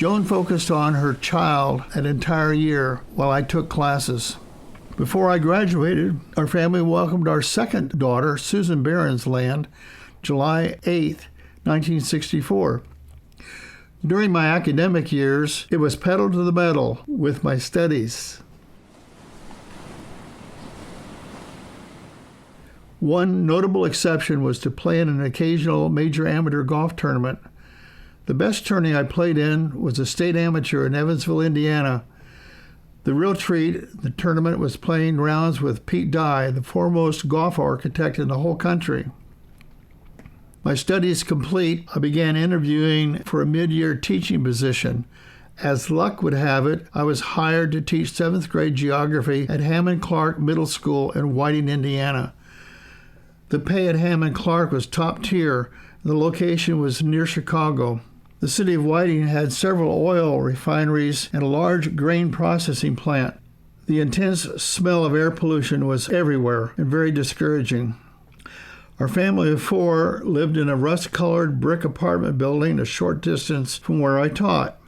Joan focused on her child an entire year while I took classes. Before I graduated, our family welcomed our second daughter, Susan Barron's Land, July 8, 1964. During my academic years, it was pedal to the metal with my studies. One notable exception was to play in an occasional major amateur golf tournament. The best tourney I played in was a state amateur in Evansville, Indiana. The real treat, the tournament was playing rounds with Pete Dye, the foremost golf architect in the whole country. My studies complete, I began interviewing for a mid-year teaching position. As luck would have it, I was hired to teach 7th grade geography at Hammond Clark Middle School in Whiting, Indiana. The pay at Hammond Clark was top tier. The location was near Chicago. The city of Whiting had several oil refineries and a large grain processing plant. The intense smell of air pollution was everywhere and very discouraging. Our family of 4 lived in a rust-colored brick apartment building a short distance from where I taught.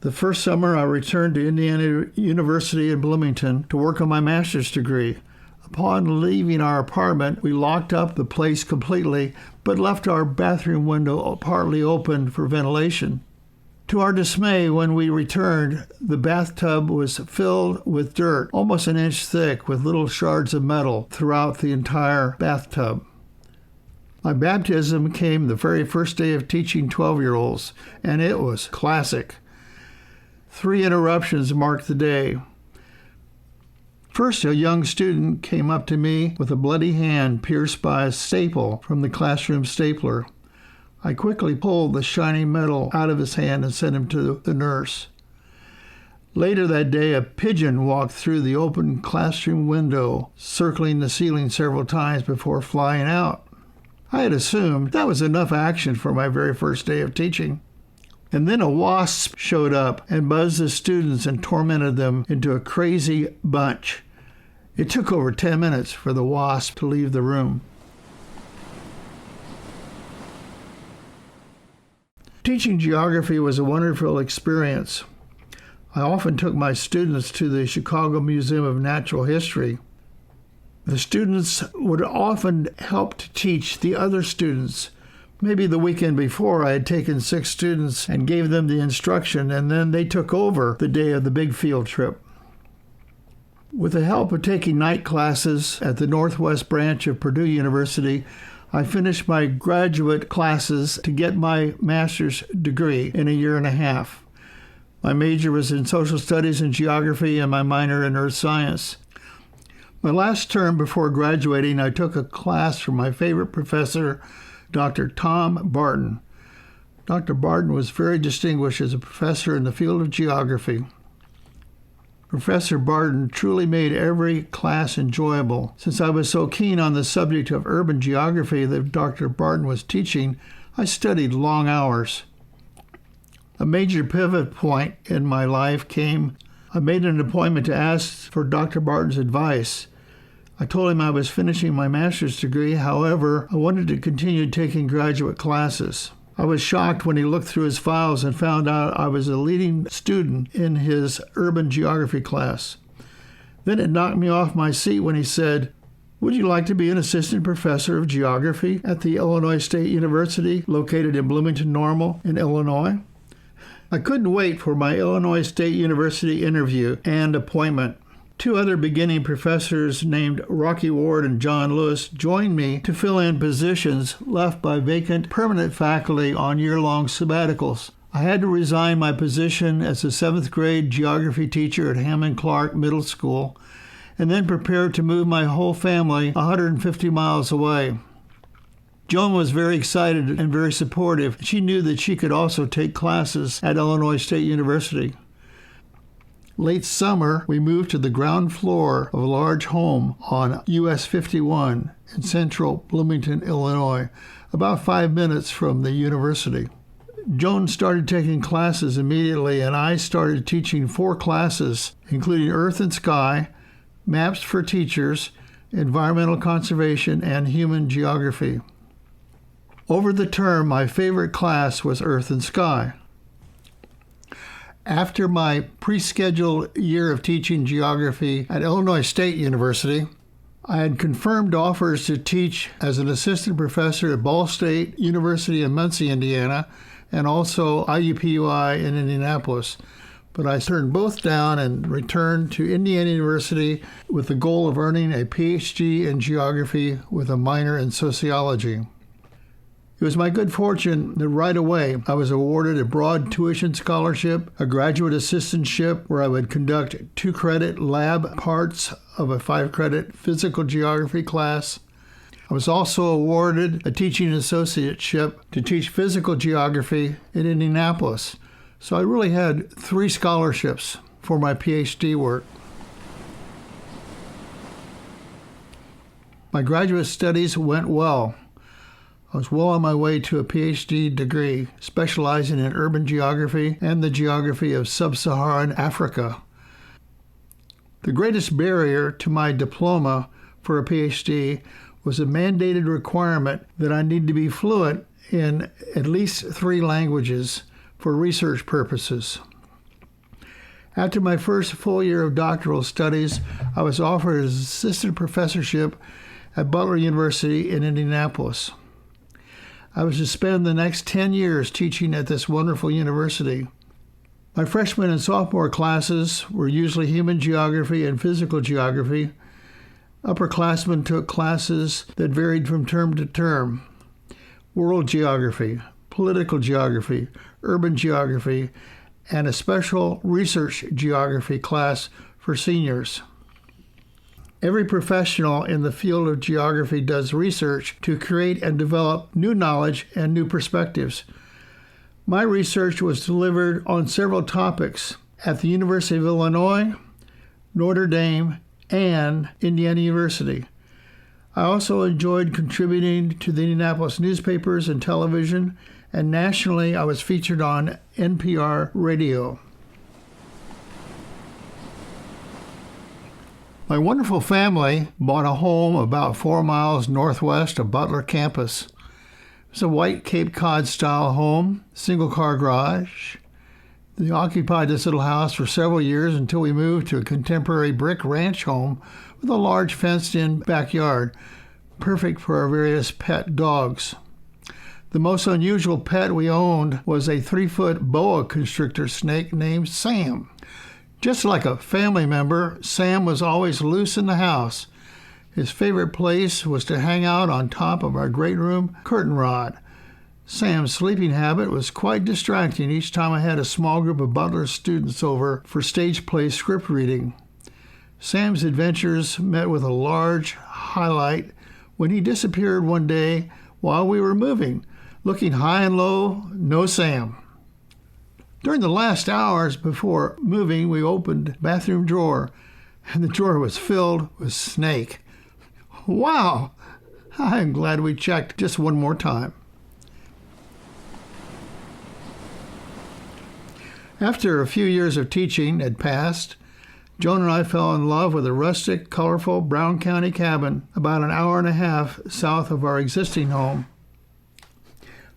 The first summer, I returned to Indiana University in Bloomington to work on my master's degree. Upon leaving our apartment, we locked up the place completely, but left our bathroom window partly open for ventilation. To our dismay, when we returned, the bathtub was filled with dirt, almost an inch thick, with little shards of metal throughout the entire bathtub. My baptism came the very first day of teaching 12-year-olds, and it was classic. 3 interruptions marked the day. First, a young student came up to me with a bloody hand pierced by a staple from the classroom stapler. I quickly pulled the shiny metal out of his hand and sent him to the nurse. Later that day, a pigeon walked through the open classroom window, circling the ceiling several times before flying out. I had assumed that was enough action for my very first day of teaching. And then a wasp showed up and buzzed the students and tormented them into a crazy bunch. It took over 10 minutes for the wasp to leave the room. Teaching geography was a wonderful experience. I often took my students to the Chicago Museum of Natural History. The students would often help to teach the other students. Maybe the weekend before, I had taken 6 students and gave them the instruction, and then they took over the day of the big field trip. With the help of taking night classes at the Northwest branch of Purdue University, I finished my graduate classes to get my master's degree in a year and a half. My major was in social studies and geography, and my minor in earth science. My last term before graduating, I took a class from my favorite professor, Dr. Tom Barton. Dr. Barton was very distinguished as a professor in the field of geography. Professor Barton truly made every class enjoyable. Since I was so keen on the subject of urban geography that Dr. Barton was teaching, I studied long hours. A major pivot point in my life came. I made an appointment to ask for Dr. Barton's advice. I told him I was finishing my master's degree. However, I wanted to continue taking graduate classes. I was shocked when he looked through his files and found out I was a leading student in his urban geography class. Then it knocked me off my seat when he said, "Would you like to be an assistant professor of geography at the Illinois State University located in Bloomington Normal in Illinois?" I couldn't wait for my Illinois State University interview and appointment. 2 other beginning professors named Rocky Ward and John Lewis joined me to fill in positions left by vacant permanent faculty on year-long sabbaticals. I had to resign my position as a 7th grade geography teacher at Hammond Clark Middle School and then prepare to move my whole family 150 miles away. Joan was very excited and very supportive. She knew that she could also take classes at Illinois State University. Late summer, we moved to the ground floor of a large home on US 51 in central Bloomington, Illinois, about 5 minutes from the university. Joan started taking classes immediately, and I started teaching 4 classes, including Earth and Sky, Maps for Teachers, Environmental Conservation, and Human Geography. Over the term, my favorite class was Earth and Sky. After my pre-scheduled year of teaching geography at Illinois State University, I had confirmed offers to teach as an assistant professor at Ball State University in Muncie, Indiana, and also IUPUI in Indianapolis. But I turned both down and returned to Indiana University with the goal of earning a PhD in geography with a minor in sociology. It was my good fortune that right away I was awarded a broad tuition scholarship, a graduate assistantship where I would conduct 2-credit lab parts of a 5-credit physical geography class. I was also awarded a teaching associateship to teach physical geography in Indianapolis. So I really had 3 scholarships for my PhD work. My graduate studies went well. I was well on my way to a PhD degree, specializing in urban geography and the geography of sub-Saharan Africa. The greatest barrier to my diploma for a PhD was a mandated requirement that I need to be fluent in at least 3 languages for research purposes. After my first full year of doctoral studies, I was offered an assistant professorship at Butler University in Indianapolis. I was to spend the next 10 years teaching at this wonderful university. My freshman and sophomore classes were usually human geography and physical geography. Upperclassmen took classes that varied from term to term: world geography, political geography, urban geography, and a special research geography class for seniors. Every professional in the field of geography does research to create and develop new knowledge and new perspectives. My research was delivered on several topics at the University of Illinois, Notre Dame, and Indiana University. I also enjoyed contributing to the Indianapolis newspapers and television, and nationally I was featured on NPR radio. My wonderful family bought a home about 4 miles northwest of Butler campus. It was a white Cape Cod-style home, single-car garage. They occupied this little house for several years until we moved to a contemporary brick ranch home with a large fenced-in backyard, perfect for our various pet dogs. The most unusual pet we owned was a 3-foot boa constrictor snake named Sam. Just like a family member, Sam was always loose in the house. His favorite place was to hang out on top of our great room curtain rod. Sam's sleeping habit was quite distracting each time I had a small group of Butler students over for stage play script reading. Sam's adventures met with a large highlight when he disappeared one day while we were moving. Looking high and low, no Sam. During the last hours before moving, we opened the bathroom drawer, and the drawer was filled with snake. Wow! I'm glad we checked just one more time. After a few years of teaching had passed, Joan and I fell in love with a rustic, colorful Brown County cabin about an hour and a half south of our existing home.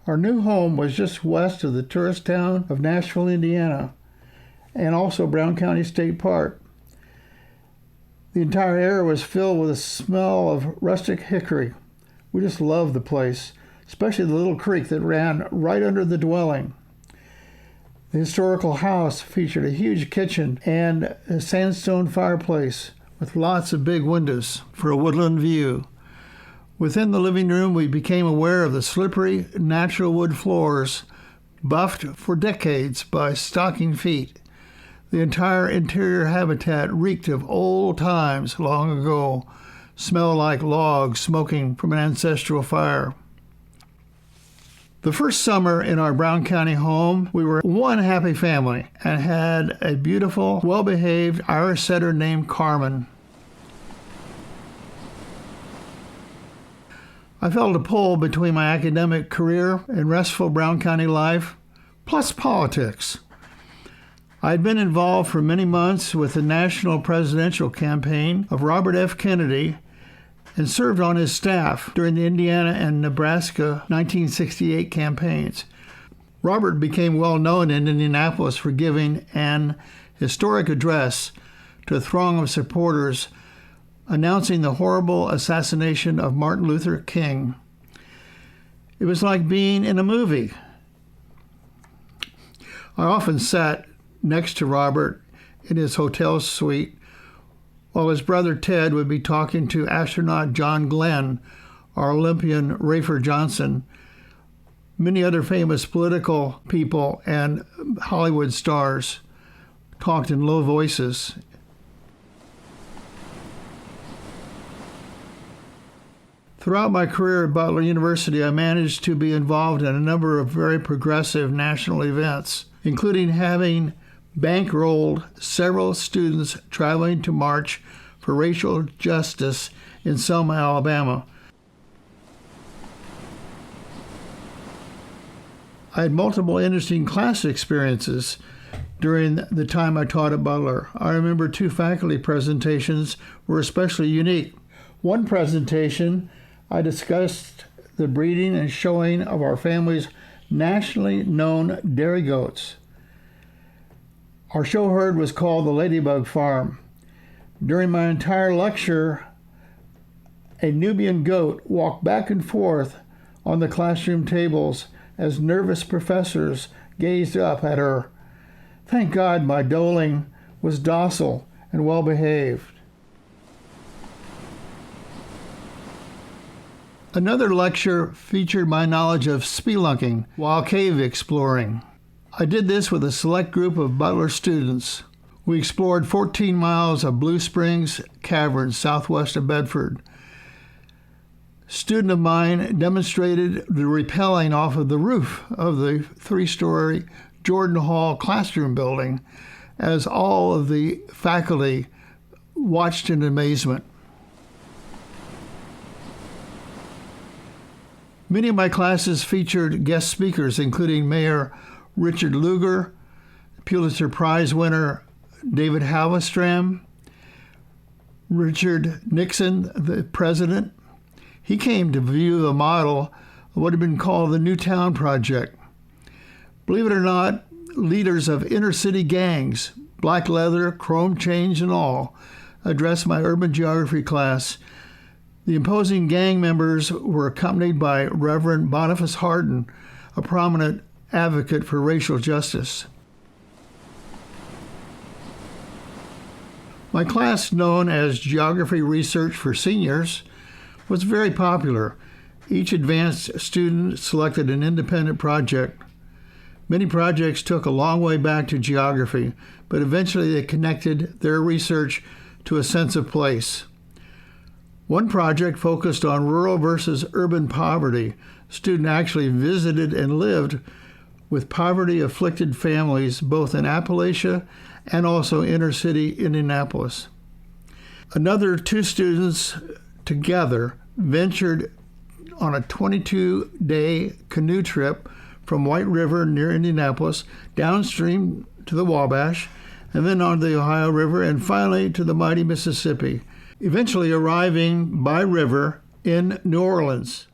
Our new home was just west of the tourist town of Nashville, Indiana, and also Brown County State Park. The entire air was filled with the smell of rustic hickory. We just loved the place, especially the little creek that ran right under the dwelling. The historical house featured a huge kitchen and a sandstone fireplace with lots of big windows for a woodland view. Within the living room, we became aware of the slippery natural wood floors, buffed for decades by stocking feet. The entire interior habitat reeked of old times long ago, smelled like logs smoking from an ancestral fire. The first summer in our Brown County home, we were one happy family and had a beautiful, well-behaved Irish setter named Carmen. I felt a pull between my academic career and restful Brown County life, plus politics. I had been involved for many months with the national presidential campaign of Robert F. Kennedy and served on his staff during the Indiana and Nebraska 1968 campaigns. Robert became well known in Indianapolis for giving an historic address to a throng of supporters announcing the horrible assassination of Martin Luther King. It was like being in a movie. I often sat next to Robert in his hotel suite while his brother Ted would be talking to astronaut John Glenn, or Olympian Rafer Johnson, many other famous political people and Hollywood stars talked in low voices. Throughout my career at Butler University, I managed to be involved in a number of very progressive national events, including having bankrolled several students traveling to march for racial justice in Selma, Alabama. I had multiple interesting class experiences during the time I taught at Butler. I remember 2 faculty presentations were especially unique. One presentation, I discussed the breeding and showing of our family's nationally known dairy goats. Our show herd was called the Ladybug Farm. During my entire lecture, a Nubian goat walked back and forth on the classroom tables as nervous professors gazed up at her. Thank God my doeling was docile and well behaved. Another lecture featured my knowledge of spelunking while cave exploring. I did this with a select group of Butler students. We explored 14 miles of Blue Springs Caverns southwest of Bedford. A student of mine demonstrated the rappelling off of the roof of the 3-story Jordan Hall classroom building as all of the faculty watched in amazement. Many of my classes featured guest speakers, including Mayor Richard Lugar, Pulitzer Prize winner David Halberstram, Richard Nixon, the president. He came to view the model of what had been called the Newtown Project. Believe it or not, leaders of inner-city gangs, black leather, chrome chains and all, addressed my urban geography class. The imposing gang members were accompanied by Reverend Boniface Hardin, a prominent advocate for racial justice. My class, known as Geography Research for Seniors, was very popular. Each advanced student selected an independent project. Many projects took a long way back to geography, but eventually they connected their research to a sense of place. One project focused on rural versus urban poverty. A student actually visited and lived with poverty-afflicted families both in Appalachia and also inner-city Indianapolis. Another 2 students together ventured on a 22-day canoe trip from White River near Indianapolis downstream to the Wabash, and then on the Ohio River, and finally to the mighty Mississippi, eventually arriving by river in New Orleans.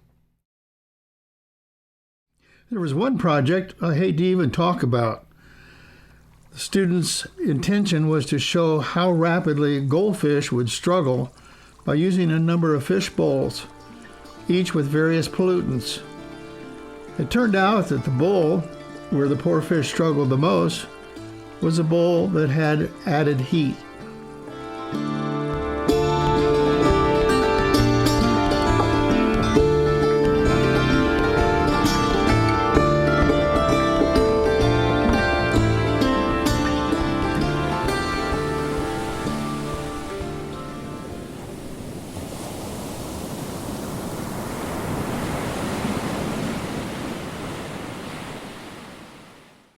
There was one project I hate to even talk about. The students' intention was to show how rapidly goldfish would struggle by using a number of fish bowls, each with various pollutants. It turned out that the bowl, where the poor fish struggled the most, was a bowl that had added heat.